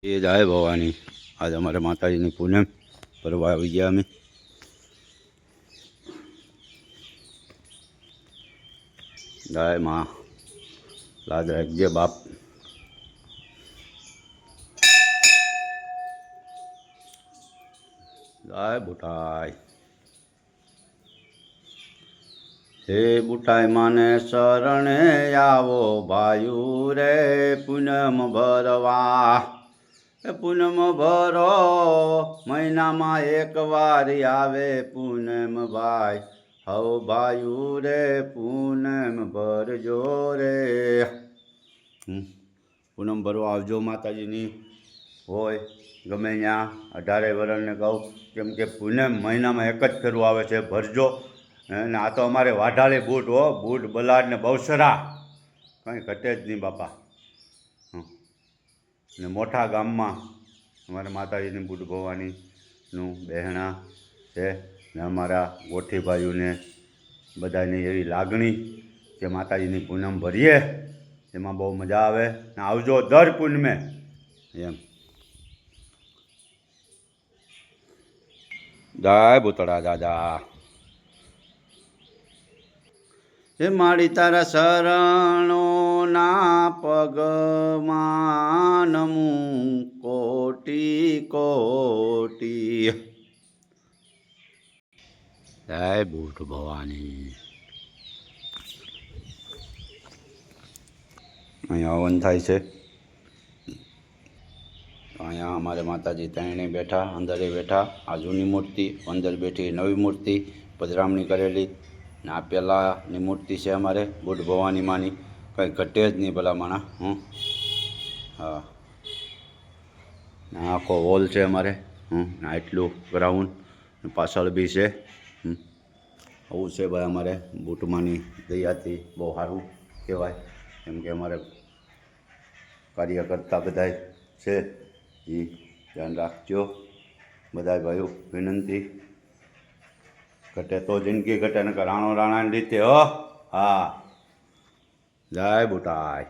એ જાય ભવાની આજ અમારે માતાજીની પૂનમ ભરવા આવી ગયા અમે ગાય માં લાજ રાખજે બાપ ગાય બુટાઈ હે બુટાઈ માને શરણે આવો ભાયુ રે પૂનમ ભરવા પૂનમ ભરો મહિનામાં એક વાર આવે પૂનમ ભાઈ હવ ભાયુ રે પૂનમ ભરજો રે પૂનમ ભરવા આવજો માતાજીની હોય ગમે ત્યાં 18 વર્ષને કહું કેમ કે પૂનમ મહિનામાં એક જ ફેરવું આવે છે ભરજો અને આ તો અમારે વાઢાળી બૂટ હો બૂટ બલાડ ને બહુસરા કંઈ ઘટે જ નહીં બાપા ને મોટા ગામમાં અમારા માતાજીની બુટ ભવાનીનું બહેણા છે ને અમારા ગોઠી ભાઈઓને બધાની એવી લાગણી કે માતાજીની પૂનમ ભરીએ એમાં બહુ મજા આવે ને આવજો દર પૂનમે એમ જય ભૂતળા દાદા હે માડી તારા શરણોના પગમાં નમું કોટી કોટી જય બુટ ભવાની અહીંયા હવન થાય છે અહીંયા અમારે માતાજી ત્રણે બેઠા અંદરે બેઠા આ જૂની મૂર્તિ અંદર બેઠી નવી મૂર્તિ પધરામણી કરેલી ને આ પહેલાંની મૂર્તિ છે અમારે બુટ ભવાની માની કંઈ ઘટે જ નહીં ભલા માણા હા ને આખો હોલ છે અમારે ને આટલું ગ્રાઉન્ડ પાછળ બી છે આવું છે ભાઈ અમારે બુટમાંની દયાથી બહુ સારું કહેવાય કેમ કે અમારે કાર્યકર્તા બધા છે એ ધ્યાન રાખજો બધા ભાઈઓ વિનંતી ઘટે તો જિંદગી ઘટે ને રાણો રાણાની રીતે હો હા જય બુટાઈ